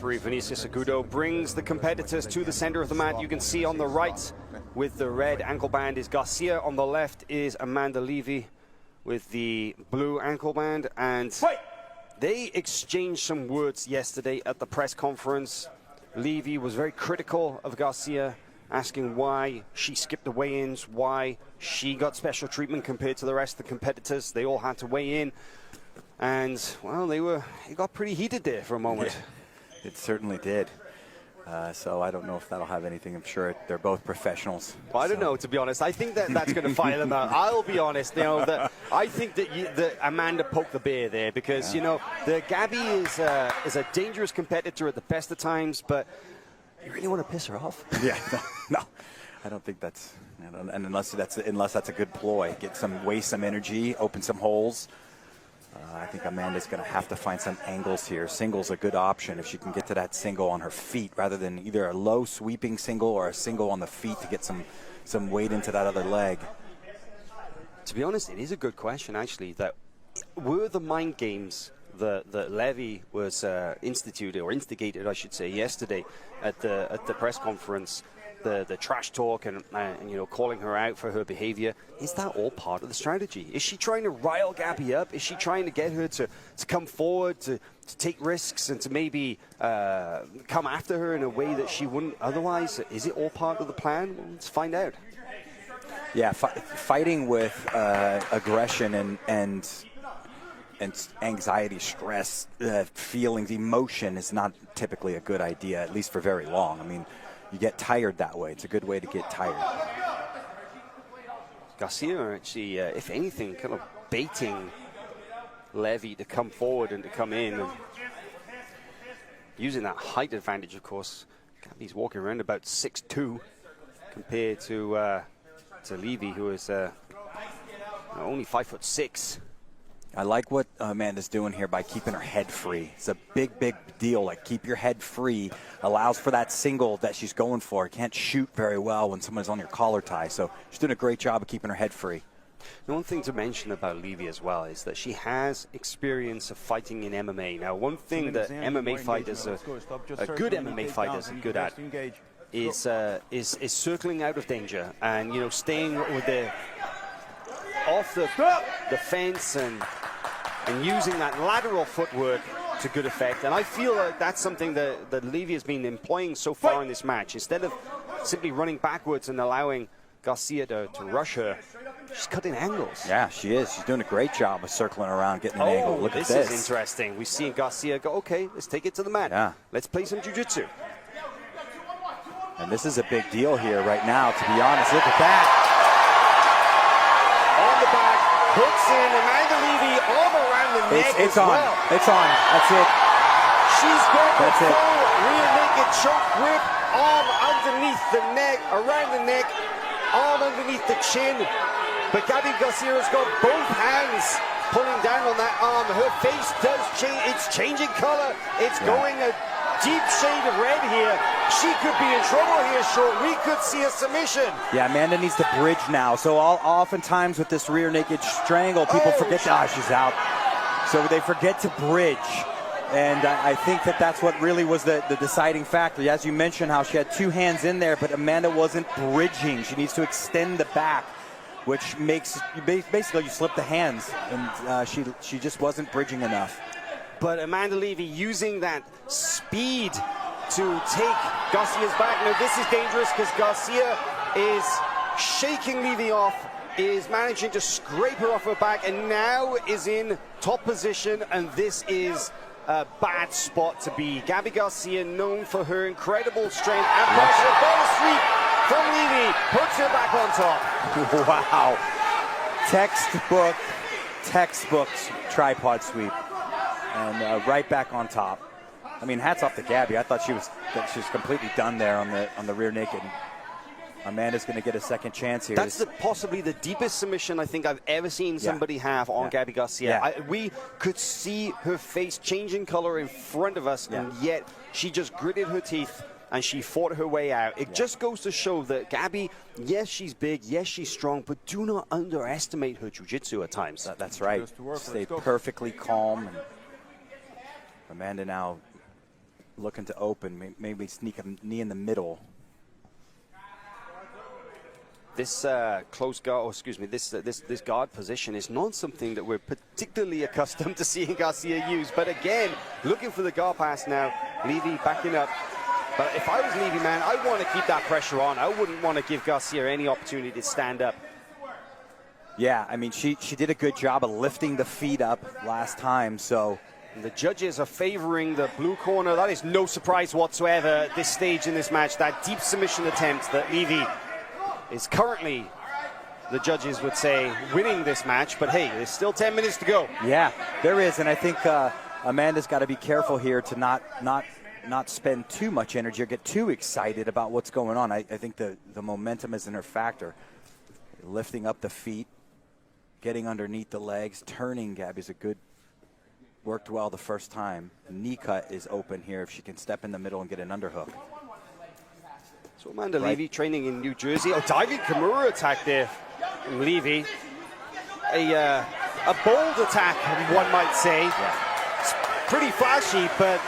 referee Vinicius Agudo brings the competitors to the center of the mat. You can see on the right with the red ankle band is Garcia. On the left is Amanda Leve with the blue ankle band. And they exchanged some words yesterday at the press conference. Leve was very critical of Garcia, asking why she skipped the weigh-ins, why she got special treatment compared to the rest of the competitors. They all had to weigh in. And, well, it got pretty heated there for a moment. Yeah, it certainly did. So I don't know if that'll have anything. I'm sure they're both professionals. Well, I don't know, to be honest. I think that's going to fire them out. I'll be honest, I think that Amanda poked the bear there because, the Gabi is a dangerous competitor at the best of times, but you really want to piss her off? Yeah, no. I don't think that's, and unless that's a good ploy, waste some energy, open some holes. I think Amanda's going to have to find some angles here. Single's a good option if she can get to that single on her feet rather than either a low sweeping single or a single on the feet to get some weight into that other leg. To be honest, it is a good question, actually. That were the mind games that Leve was instigated, I should say, yesterday at the press conference. The trash talk and calling her out for her behavior, is that all part of the strategy? Is she trying to rile Gabi up? Is she trying to get her to come forward, to take risks and to maybe come after her in a way that she wouldn't otherwise? Is it all part of the plan? Well, let's find out. Yeah, fighting with aggression and anxiety, stress, feelings, emotion is not typically a good idea, at least for very long. I mean, you get tired that way. It's a good way to get tired. Garcia actually, if anything, kind of baiting Leve to come forward and to come in. And using that height advantage, of course. Gabi's walking around about 6'2", compared to Leve, who is only 5'6". I like what Amanda's doing here by keeping her head free. It's a big, big deal. Like, keep your head free. Allows for that single that she's going for. Can't shoot very well when someone's on your collar tie. So she's doing a great job of keeping her head free. The one thing to mention about Leve as well is that she has experience of fighting in MMA. Now, one thing that MMA fighters, a good MMA fighters are good at is circling out of danger and, staying with their off the fence and using that lateral footwork to good effect. And I feel like that's something that Leve has been employing so far in this match. Instead of simply running backwards and allowing Garcia to rush her, she's cutting angles. Yeah, she is. She's doing a great job of circling around, getting an angle. Look at this. This is interesting. We've seen Garcia go, okay, let's take it to the mat. Yeah. Let's play some jiu-jitsu. And this is a big deal here right now, to be honest. Look at that. On the back, hooks in, Amanda Leve arm around the neck it's as on. well. It's on. That's it. She's got the That's full rear naked choke grip, arm underneath the neck, around the neck, arm underneath the chin. But Gabi Garcia has got both hands pulling down on that arm. Her face does change. It's changing color. It's going a deep shade of red here. She could be in trouble here, Sean. We could see a submission. Yeah, Amanda needs to bridge now. So oftentimes with this rear naked strangle, people forget that she's out. So they forget to bridge. And I think that's what really was the deciding factor. As you mentioned, how she had two hands in there, but Amanda wasn't bridging. She needs to extend the back, which makes basically you slip the hands. And she just wasn't bridging enough. But Amanda Leve using that speed to take Garcia's back. Now, this is dangerous because Garcia is shaking Leve off, is managing to scrape her off her back, and now is in top position, and this is a bad spot to be. Gabi Garcia, known for her incredible strength, and a ball sweep from Leve, puts her back on top. Wow. Textbook tripod sweep. And right back on top. I mean, hats off to Gabi. I thought she was completely done there on the rear naked. Amanda's going to get a second chance here. That's possibly the deepest submission I think I've ever seen somebody have on Gabi Garcia. Yeah. We could see her face changing color in front of us, and yet she just gritted her teeth and she fought her way out. It just goes to show that Gabi, yes, she's big, yes, she's strong, but do not underestimate her jiu-jitsu at times. That's right. Stay perfectly calm. And Amanda now looking to open, maybe sneak a knee in the middle. This close guard, this guard position is not something that we're particularly accustomed to seeing Garcia use. But again, looking for the guard pass now. Leve backing up. But if I was Leve, man, I want to keep that pressure on. I wouldn't want to give Garcia any opportunity to stand up. Yeah, I mean, she did a good job of lifting the feet up last time, so. And the judges are favoring the blue corner. That is no surprise whatsoever at this stage in this match. That deep submission attempt that Leve is currently, the judges would say, winning this match. But hey, there's still 10 minutes to go. Yeah, there is, and I think Amanda's got to be careful here to not spend too much energy or get too excited about what's going on. I think the momentum is in her factor. Lifting up the feet, getting underneath the legs, turning Gabi's worked well the first time. Knee cut is open here if she can step in the middle and get an underhook. So Amanda Leve training in New Jersey. Oh, diving Kimura attack there from Leve. A bold attack, one might say. Yeah. It's pretty flashy, but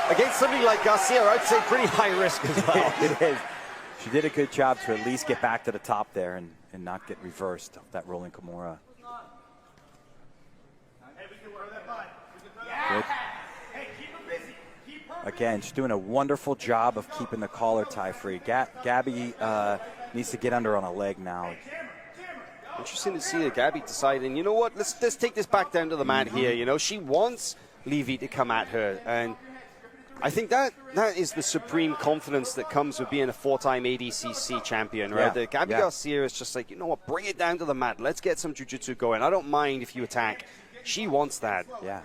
against somebody like Garcia, I'd say pretty high risk as well. It is. She did a good job to at least get back to the top there and not get reversed off that rolling Kimura. Good. Again, she's doing a wonderful job of keeping the collar tie free. Gabi needs to get under on a leg now. Interesting to see that Gabi deciding, you know what, let's take this back down to the mat here. You know, she wants Leve to come at her, and I think that is the supreme confidence that comes with being a 4-time ADCC champion, right? Yeah. Gabi Garcia is just like, you know what, bring it down to the mat. Let's get some jiu-jitsu going. I don't mind if you attack. She wants that. Yeah.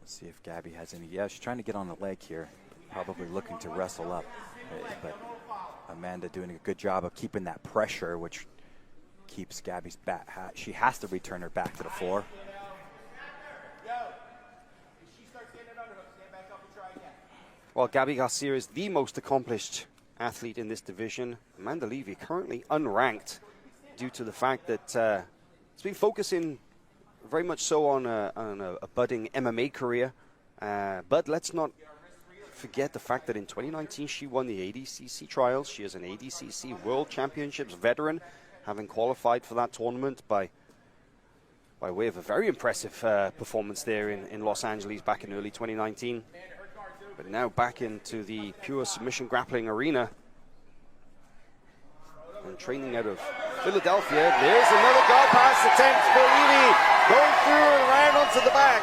Let's see if Gabi has any. Yeah, she's trying to get on the leg here. Probably looking to wrestle up. But Amanda doing a good job of keeping that pressure, which keeps Gabi's back. She has to return her back to the floor. Well, Gabi Garcia is the most accomplished athlete in this division. Amanda Leve currently unranked due to the fact that it's been focusing very much so on a budding MMA career. But let's not forget the fact that in 2019 she won the ADCC trials. She is an ADCC World Championships veteran, having qualified for that tournament by way of a very impressive performance there in Los Angeles back in early 2019. But now back into the pure submission grappling arena and training out of Philadelphia. There's another guard pass attempt for Leve, going through and around onto the back.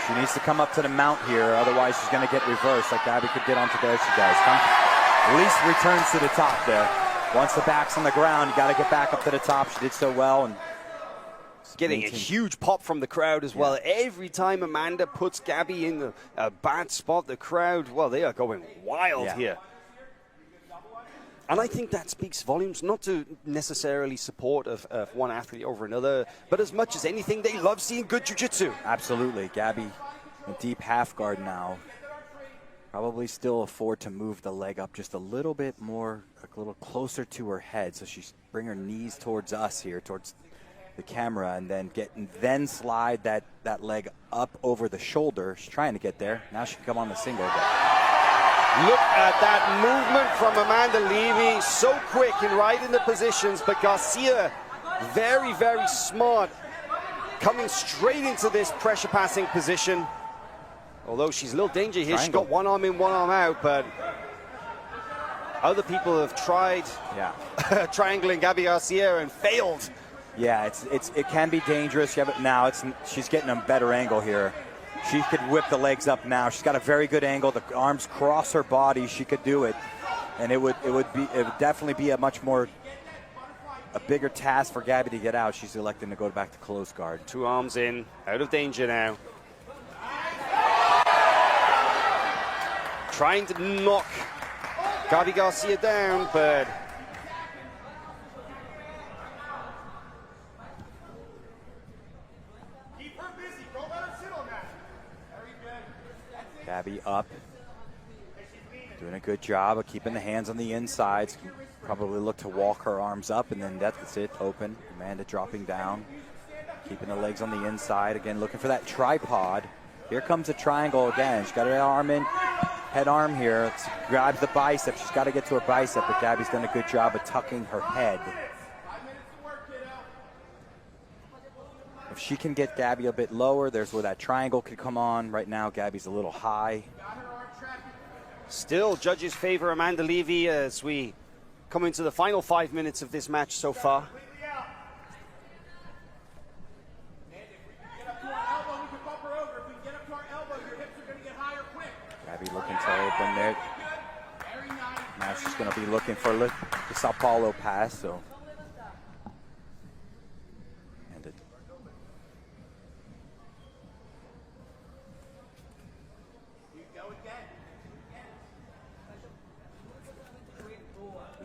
She needs to come up to the mount here, otherwise she's going to get reversed. Like Gabi could get onto there. She does. At least returns to the top there. Once the back's on the ground, you got to get back up to the top. She did so well. And getting a huge pop from the crowd as well. Every time Amanda puts Gabi in a bad spot, the crowd, well, they are going wild here. And I think that speaks volumes, not to necessarily support of one athlete over another, but as much as anything, they love seeing good jiu-jitsu. Absolutely. Gabi, a deep half guard now. Probably still afford to move the leg up just a little bit more, a little closer to her head. So she's bring her knees towards us here, towards the camera, and then slide that leg up over the shoulder. She's trying to get there. Now she can come on the single. Look at that movement from Amanda Leve. So quick and right in the positions, but Garcia, very, very smart, coming straight into this pressure passing position. Although she's a little danger here. She's got one arm in, one arm out, but other people have tried triangling Gabi Garcia and failed. Yeah, it can be dangerous. Yeah, but now she's getting a better angle here. She could whip the legs up now. She's got a very good angle. The arms cross her body. She could do it, and it would definitely be a bigger task for Gabi to get out. She's electing to go back to close guard. 2 arms in, out of danger now. Trying to knock Gabi Garcia down, but Gabi up. Doing a good job of keeping the hands on the insides. Probably look to walk her arms up, and then that's it, open. Amanda dropping down, keeping the legs on the inside. Again, looking for that tripod. Here comes a triangle again. She's got her arm in, head arm here. Grabs the bicep. She's got to get to her bicep, but Gabi's done a good job of tucking her head. If she can get Gabi a bit lower, there's where that triangle could come on. Right now, Gabi's a little high. Still, judges favor Amanda Leve as we come into the final 5 minutes of this match so far. Gabi looking to open there. Now she's going to be looking for the Sao Paulo pass. So.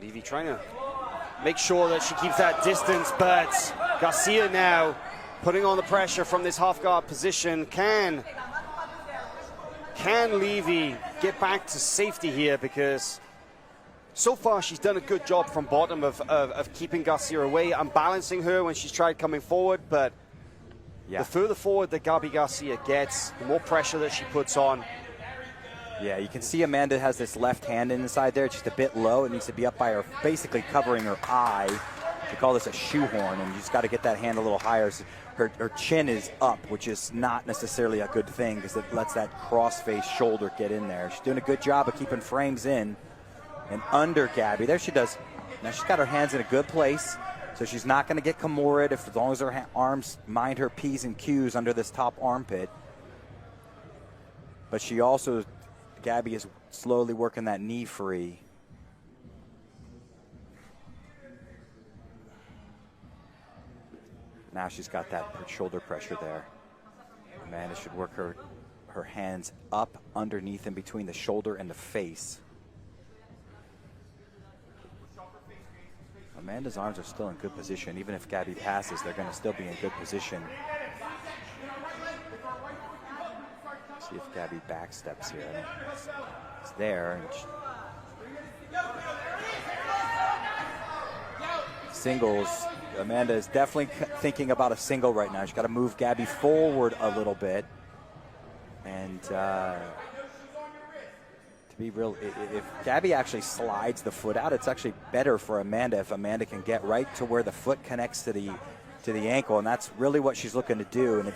Leve trying to make sure that she keeps that distance, but Garcia now putting on the pressure from this half guard position. Can Leve get back to safety here? Because so far she's done a good job from bottom of keeping Garcia away and balancing her when she's tried coming forward, but the further forward that Gabi Garcia gets, the more pressure that she puts on. Yeah, you can see Amanda has this left hand inside there, just a bit low. It needs to be up by her, basically covering her eye. We call this a shoehorn, and you just got to get that hand a little higher. So her chin is up, which is not necessarily a good thing because it lets that cross-face shoulder get in there. She's doing a good job of keeping frames in and under Gabi. There she does. Now she's got her hands in a good place, so she's not going to get Kimura as long as her arms mind her P's and Q's under this top armpit. But she also... Gabi is slowly working that knee free. Now she's got that shoulder pressure there. Amanda should work her hands up underneath in between the shoulder and the face. Amanda's arms are still in good position. Even if Gabi passes, they're going to still be in good position. See if Gabi backsteps here. It's there. And singles. Amanda is definitely thinking about a single right now. She's got to move Gabi forward a little bit. And to be real, if Gabi actually slides the foot out, it's actually better for Amanda if Amanda can get right to where the foot connects to the ankle. And that's really what she's looking to do. And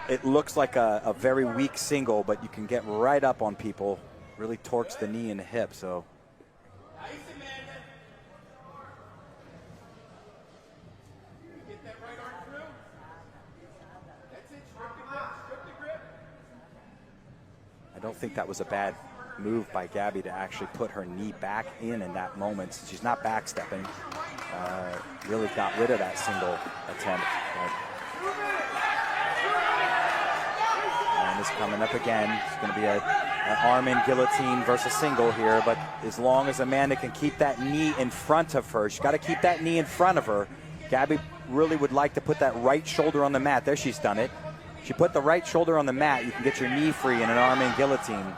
it looks like a very weak single, but you can get right up on people. Really torques the knee and the hip, so. I don't think that was a bad move by Gabi to actually put her knee back in that moment. Since she's not backstepping. Really got rid of that single attempt. And it's coming up again. It's going to be an arm-in guillotine versus single here, but as long as Amanda can keep that knee in front of her, she's got to keep that knee in front of her. Gabi really would like to put that right shoulder on the mat. There, she's done it. She put the right shoulder on the mat. You can get your knee free in an arm-in guillotine.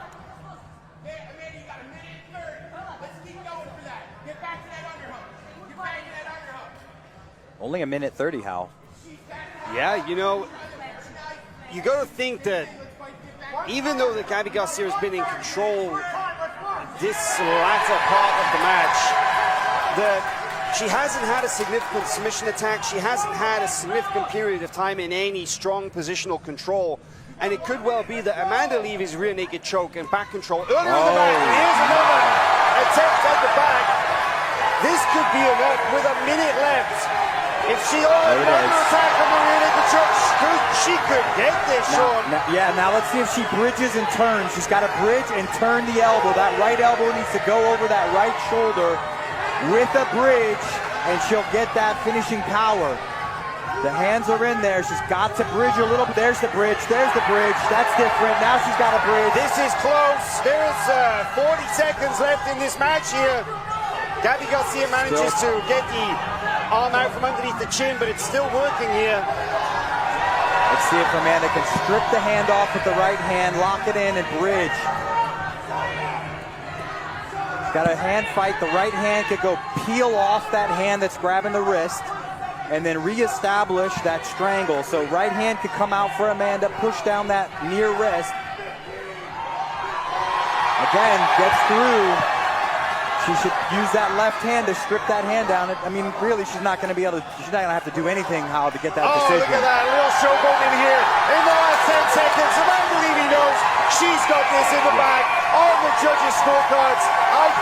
Only a minute 30, Hal. Yeah, you know, you got to think that even though that Gabi Garcia has been in control this latter part of the match, that she hasn't had a significant submission attack. She hasn't had a significant period of time in any strong positional control. And it could well be that Amanda Leve's rear naked choke and back control earlier in the match. And here's another attempt at the back. This could be enough with a minute left. If she already wants to attack on the rear naked choke, she could get this, Sean. Now let's see if she bridges and turns. She's got to bridge and turn the elbow. That right elbow needs to go over that right shoulder with a bridge, and she'll get that finishing power. The hands are in there. She's got to bridge a little bit. There's the bridge. There's the bridge. That's different. Now she's got a bridge. This is close. There is 40 seconds left in this match here. Gabi Garcia manages to get the arm out from underneath the chin, but it's still working here. Let's see if Amanda can strip the hand off with the right hand, lock it in, and bridge. Got a hand fight. The right hand could go peel off that hand that's grabbing the wrist and then reestablish that strangle. So right hand could come out for Amanda, push down that near wrist. Again, gets through. She should use that left hand to strip that hand down. I mean, really, she's not going to be able to, she's not going to have to do anything, Hal, to get that decision. Look at that, a little showboat in here in the last 10 seconds. Amanda Levy knows she's got this in the bag on the judges' scorecards.